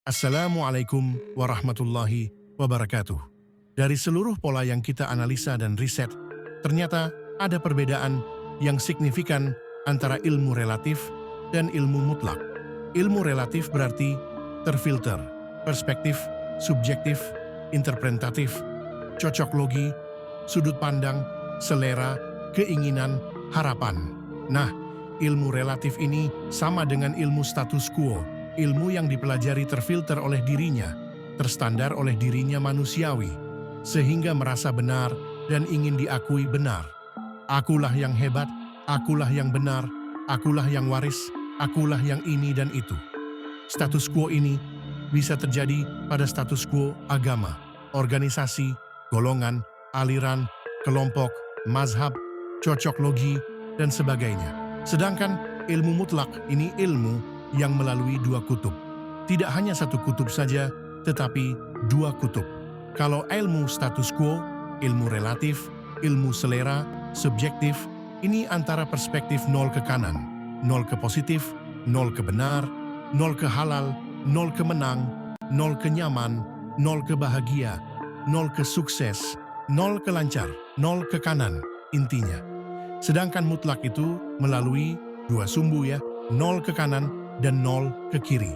Assalamualaikum warahmatullahi wabarakatuh. Dari seluruh pola yang kita analisa dan riset, ternyata ada perbedaan yang signifikan antara ilmu relatif dan ilmu mutlak. Ilmu relatif berarti terfilter, perspektif, subjektif, interpretatif, cocok logi, sudut pandang, selera, keinginan, harapan. Nah, ilmu relatif ini sama dengan ilmu status quo. Ilmu yang dipelajari terfilter oleh dirinya, terstandar oleh dirinya manusiawi, sehingga merasa benar dan ingin diakui benar. Akulah yang hebat, akulah yang benar, akulah yang waris, akulah yang ini dan itu. Status quo ini bisa terjadi pada status quo agama, organisasi, golongan, aliran, kelompok, mazhab, cocok logi, dan sebagainya. Sedangkan ilmu mutlak ini ilmu yang melalui dua kutub. Tidak hanya satu kutub saja, tetapi dua kutub. Kalau ilmu status quo, ilmu relatif, ilmu selera, subjektif, ini antara perspektif 0 ke kanan, 0 ke positif, 0 ke benar, 0 ke halal, 0 ke menang, 0 ke nyaman, 0 ke bahagia, 0 ke sukses, 0 ke lancar, 0 ke kanan, intinya. Sedangkan mutlak itu melalui dua sumbu ya, 0 ke kanan dan 0 ke kiri.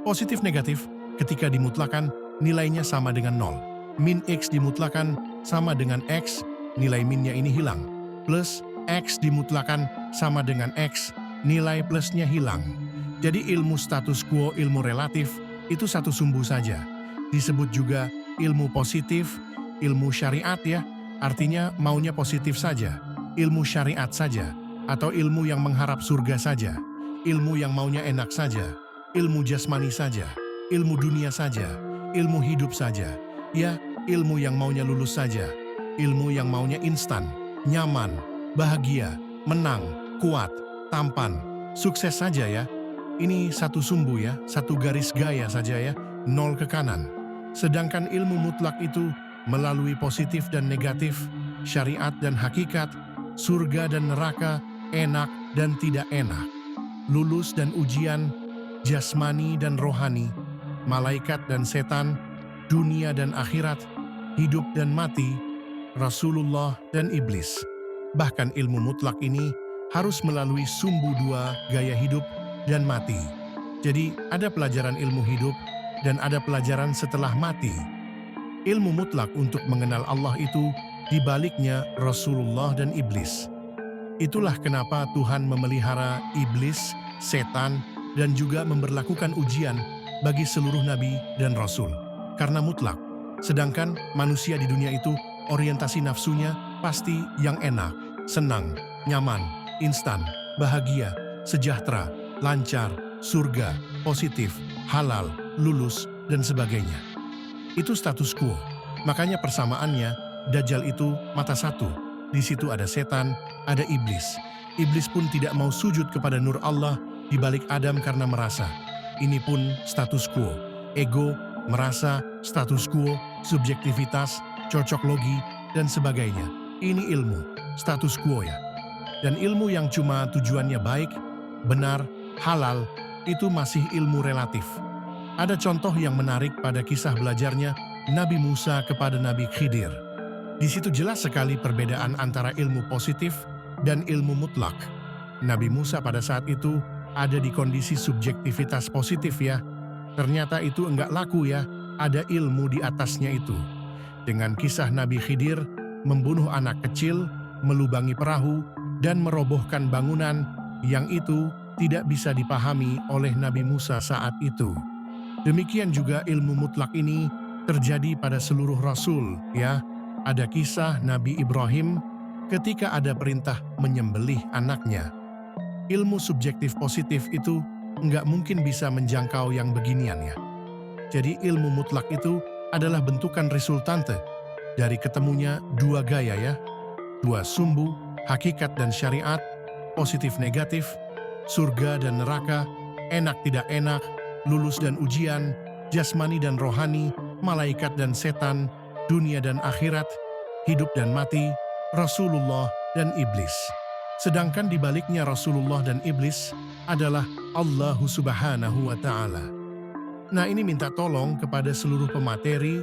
Positif negatif ketika dimutlakan nilainya sama dengan 0. Min X dimutlakan sama dengan X, nilai minnya ini hilang. Plus X dimutlakan sama dengan X, nilai plusnya hilang. Jadi ilmu status quo, ilmu relatif itu satu sumbu saja. Disebut juga ilmu positif, ilmu syariat ya, artinya maunya positif saja. Ilmu syariat saja, atau ilmu yang mengharap surga saja. Ilmu yang maunya enak saja, ilmu jasmani saja, ilmu dunia saja, ilmu hidup saja, ya ilmu yang maunya lulus saja, ilmu yang maunya instan, nyaman, bahagia, menang, kuat, tampan, sukses saja ya. Ini satu sumbu ya, satu garis gaya saja ya, 0 ke kanan. Sedangkan ilmu mutlak itu melalui positif dan negatif, syariat dan hakikat, surga dan neraka, enak dan tidak enak, lulus dan ujian, jasmani dan rohani, malaikat dan setan, dunia dan akhirat, hidup dan mati, Rasulullah dan iblis. Bahkan ilmu mutlak ini harus melalui sumbu dua gaya hidup dan mati. Jadi ada pelajaran ilmu hidup dan ada pelajaran setelah mati. Ilmu mutlak untuk mengenal Allah itu dibaliknya Rasulullah dan iblis. Itulah kenapa Tuhan memelihara iblis, setan, dan juga memberlakukan ujian bagi seluruh nabi dan rasul. Karena mutlak. Sedangkan manusia di dunia itu orientasi nafsunya pasti yang enak, senang, nyaman, instan, bahagia, sejahtera, lancar, surga, positif, halal, lulus, dan sebagainya. Itu status quo. Makanya persamaannya, Dajjal itu mata satu. Di situ ada setan, ada iblis. Iblis pun tidak mau sujud kepada nur Allah di balik Adam karena merasa. Ini pun status quo. Ego, merasa, status quo, subjektivitas, cocok logi, dan sebagainya. Ini ilmu, status quo ya. Dan ilmu yang cuma tujuannya baik, benar, halal, itu masih ilmu relatif. Ada contoh yang menarik pada kisah belajarnya Nabi Musa kepada Nabi Khidir. Di situ jelas sekali perbedaan antara ilmu positif dan ilmu mutlak. Nabi Musa pada saat itu ada di kondisi subjektivitas positif ya. Ternyata itu enggak laku ya, ada ilmu di atasnya itu. Dengan kisah Nabi Khidir membunuh anak kecil, melubangi perahu, dan merobohkan bangunan yang itu tidak bisa dipahami oleh Nabi Musa saat itu. Demikian juga ilmu mutlak ini terjadi pada seluruh rasul ya. Ada kisah Nabi Ibrahim ketika ada perintah menyembelih anaknya. Ilmu subjektif positif itu nggak mungkin bisa menjangkau yang beginian ya. Jadi ilmu mutlak itu adalah bentukan resultante dari ketemunya dua gaya ya. Dua sumbu, hakikat dan syariat, positif negatif, surga dan neraka, enak tidak enak, lulus dan ujian, jasmani dan rohani, malaikat dan setan, dunia dan akhirat, hidup dan mati, Rasulullah dan iblis. Sedangkan di baliknya Rasulullah dan iblis adalah Allah Subhanahu wa Ta'ala. Nah, ini minta tolong kepada seluruh pemateri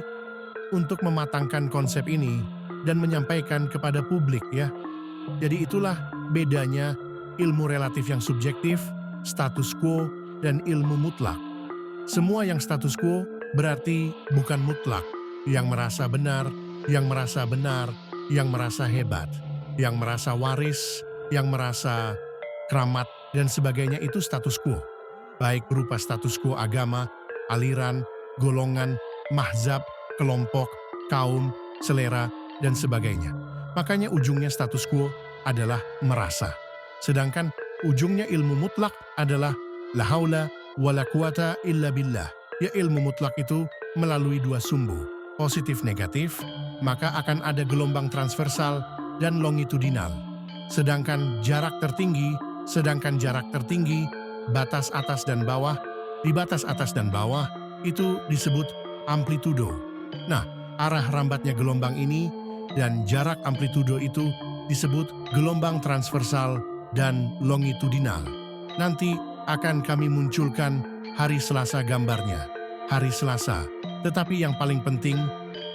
untuk mematangkan konsep ini dan menyampaikan kepada publik ya. Jadi itulah bedanya ilmu relatif yang subjektif, status quo, dan ilmu mutlak. Semua yang status quo berarti bukan mutlak. Yang merasa benar, yang merasa benar, yang merasa hebat, yang merasa waris, yang merasa keramat, dan sebagainya itu status quo. Baik berupa status quo agama, aliran, golongan, mahzab, kelompok, kaum, selera, dan sebagainya. Makanya ujungnya status quo adalah merasa. Sedangkan ujungnya ilmu mutlak adalah la haula wa la quwata illa billah. Ya, ilmu mutlak itu melalui dua sumbu, positif negatif, maka akan ada gelombang transversal dan longitudinal. Sedangkan jarak tertinggi, batas atas dan bawah, di batas atas dan bawah, itu disebut amplitudo. Nah, arah rambatnya gelombang ini dan jarak amplitudo itu disebut gelombang transversal dan longitudinal. Nanti akan kami munculkan hari Selasa gambarnya. Hari Selasa. Tetapi yang paling penting,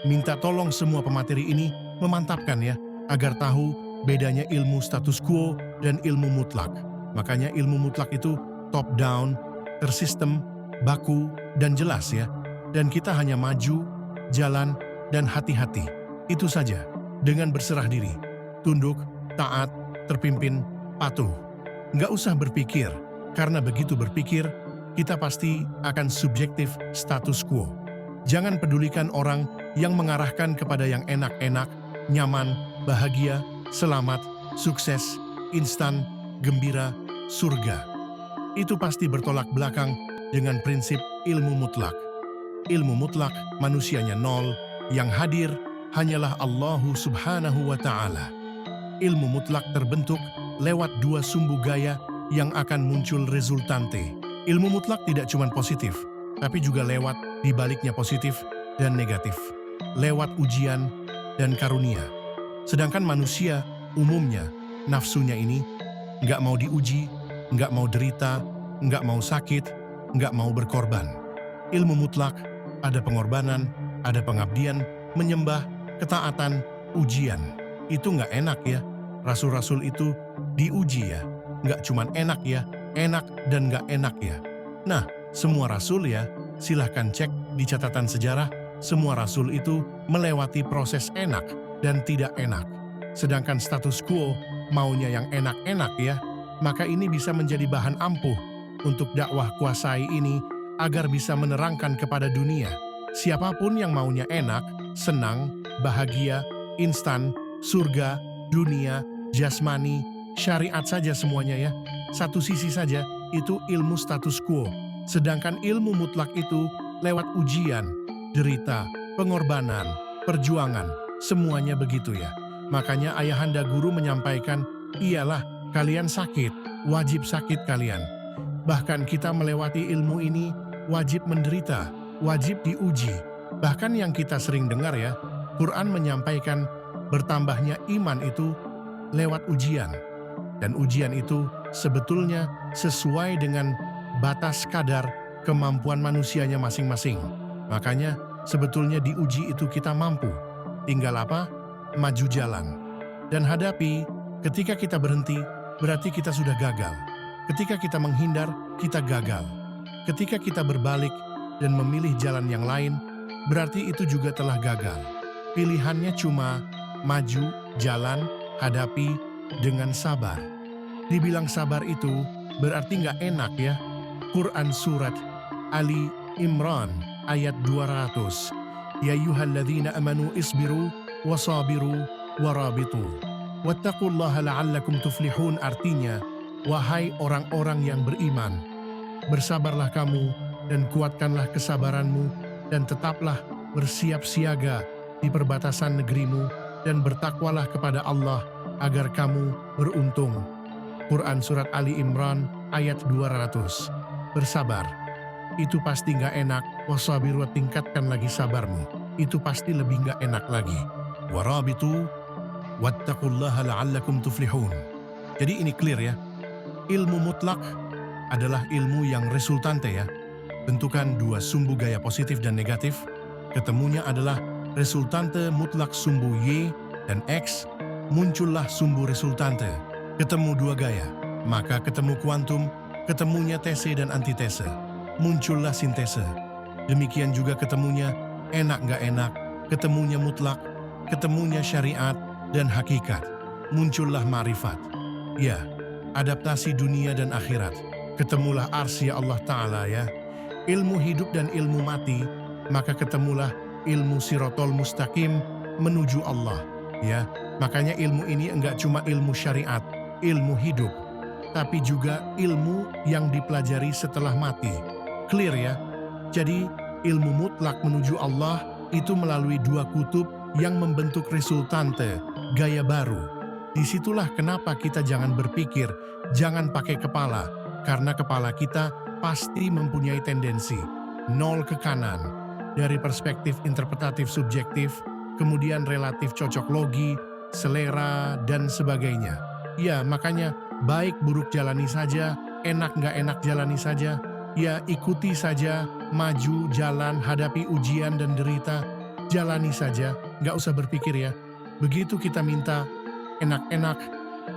minta tolong semua pemateri ini memantapkan ya, agar tahu bedanya ilmu status quo dan ilmu mutlak. Makanya ilmu mutlak itu top down, tersistem, baku, dan jelas ya. Dan kita hanya maju, jalan, dan hati-hati. Itu saja, dengan berserah diri, tunduk, taat, terpimpin, patuh. Nggak usah berpikir, karena begitu berpikir, kita pasti akan subjektif status quo. Jangan pedulikan orang yang mengarahkan kepada yang enak-enak, nyaman, bahagia, selamat, sukses, instan, gembira, surga. Itu pasti bertolak belakang dengan prinsip ilmu mutlak. Ilmu mutlak manusianya nol, yang hadir hanyalah Allahu Subhanahu wa Ta'ala. Ilmu mutlak terbentuk lewat dua sumbu gaya yang akan muncul resultante. Ilmu mutlak tidak cuma positif, tapi juga lewat dibaliknya positif dan negatif. Lewat ujian dan karunia. Sedangkan manusia umumnya, nafsunya ini nggak mau diuji, nggak mau derita, nggak mau sakit, nggak mau berkorban. Ilmu mutlak ada pengorbanan, ada pengabdian, menyembah, ketaatan, ujian. Itu nggak enak ya. Rasul-rasul itu diuji ya. Nggak cuman enak ya, enak dan nggak enak ya. Nah, semua rasul ya, silahkan cek di catatan sejarah, semua rasul itu melewati proses enak dan tidak enak. Sedangkan status quo maunya yang enak-enak ya, maka ini bisa menjadi bahan ampuh untuk dakwah kuasai ini agar bisa menerangkan kepada dunia. Siapapun yang maunya enak, senang, bahagia, instan, surga, dunia, jasmani, syariat saja semuanya ya. Satu sisi saja, itu ilmu status quo. Sedangkan ilmu mutlak itu lewat ujian, derita, pengorbanan, perjuangan, semuanya begitu ya. Makanya ayahanda guru menyampaikan, iyalah kalian sakit, wajib sakit kalian. Bahkan kita melewati ilmu ini, wajib menderita, wajib diuji. Bahkan yang kita sering dengar ya, Quran menyampaikan bertambahnya iman itu lewat ujian. Dan ujian itu sebetulnya sesuai dengan batas kadar kemampuan manusianya masing-masing. Makanya sebetulnya diuji itu kita mampu. Tinggal apa? Maju jalan. Dan hadapi, ketika kita berhenti, berarti kita sudah gagal. Ketika kita menghindar, kita gagal. Ketika kita berbalik dan memilih jalan yang lain, berarti itu juga telah gagal. Pilihannya cuma maju, jalan, hadapi dengan sabar. Dibilang sabar itu berarti nggak enak ya. Quran Surat Ali Imran ayat 200. Ya ayyuhalladzina amanu isbiru wasabiru warabitu. Wattaqullaha la'allakum tuflihun, artinya, wahai orang-orang yang beriman, bersabarlah kamu dan kuatkanlah kesabaranmu dan tetaplah bersiap siaga di perbatasan negerimu dan bertakwalah kepada Allah agar kamu beruntung. Quran Surat Ali Imran ayat 200. Bersabar. Itu pasti nggak enak. Wasabiru, tingkatkan lagi sabarmu. Itu pasti lebih nggak enak lagi. Warabitu. Wattaqullaha la'allakum tuflihun. Jadi ini clear ya. Ilmu mutlak adalah ilmu yang resultante ya. bentukan dua sumbu gaya positif dan negatif, ketemunya adalah resultante mutlak sumbu Y dan X, muncullah sumbu resultante. Ketemu dua gaya, maka ketemu kuantum, ketemunya tese dan antitese, muncullah sintese. Demikian juga ketemunya enak nggak enak, ketemunya mutlak, ketemunya syariat dan hakikat, muncullah ma'rifat. Ya, adaptasi dunia dan akhirat, ketemulah arsy Allah Ta'ala ya. Ilmu hidup dan ilmu mati, maka ketemulah ilmu sirotol mustaqim menuju Allah ya. Makanya ilmu ini enggak cuma ilmu syariat, ilmu hidup, tapi juga ilmu yang dipelajari setelah mati. Clear ya? Jadi ilmu mutlak menuju Allah itu melalui dua kutub yang membentuk resultante, gaya baru. Disitulah kenapa kita jangan berpikir, jangan pakai kepala, karena kepala kita pasti mempunyai tendensi nol ke kanan. Dari perspektif interpretatif subjektif, kemudian relatif cocok logi, selera, dan sebagainya. Ya, makanya baik buruk jalani saja, enak nggak enak jalani saja. Ya, ikuti saja, maju, jalan, hadapi ujian dan derita, jalani saja, nggak usah berpikir ya. Begitu kita minta enak-enak,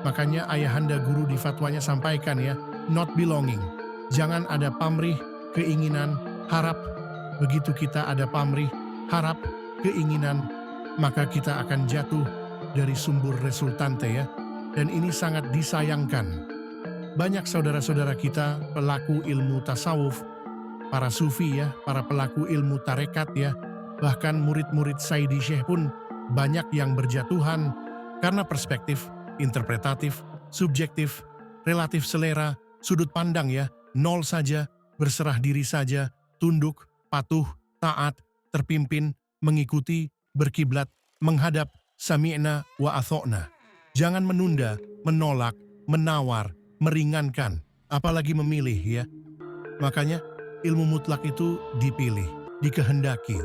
makanya ayahanda guru di fatwanya sampaikan ya, not belonging. Jangan ada pamrih, keinginan, harap. Begitu kita ada pamrih, harap, keinginan, maka kita akan jatuh dari sumber resultante ya. Dan ini sangat disayangkan. Banyak saudara-saudara kita pelaku ilmu tasawuf, para sufi ya, para pelaku ilmu tarekat ya, bahkan murid-murid Sayyidi Syekh pun banyak yang berjatuhan karena perspektif, interpretatif, subjektif, relatif selera, sudut pandang ya, nol saja, berserah diri saja, tunduk, patuh, taat, terpimpin, mengikuti, berkiblat, menghadap, sami'na wa atho'na. Jangan menunda, menolak, menawar, meringankan, apalagi memilih ya. Makanya ilmu mutlak itu dipilih, dikehendaki,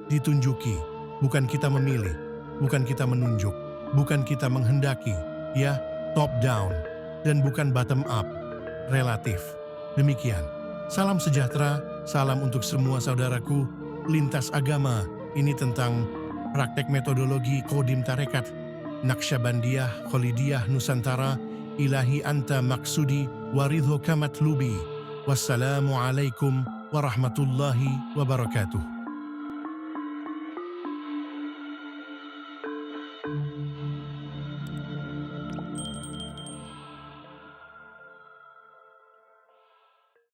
ditunjuki. Bukan kita memilih, bukan kita menunjuk, bukan kita menghendaki, ya, top down, dan bukan bottom up, relatif. Demikian. Salam sejahtera, salam untuk semua saudaraku, lintas agama. Ini tentang praktek metodologi Kodim Tarekat, Naqsyabandiyah, Khalidiyah, Nusantara, ilahi anta maksudi, waridho kamatlubi. Wassalamualaikum warahmatullahi wabarakatuh.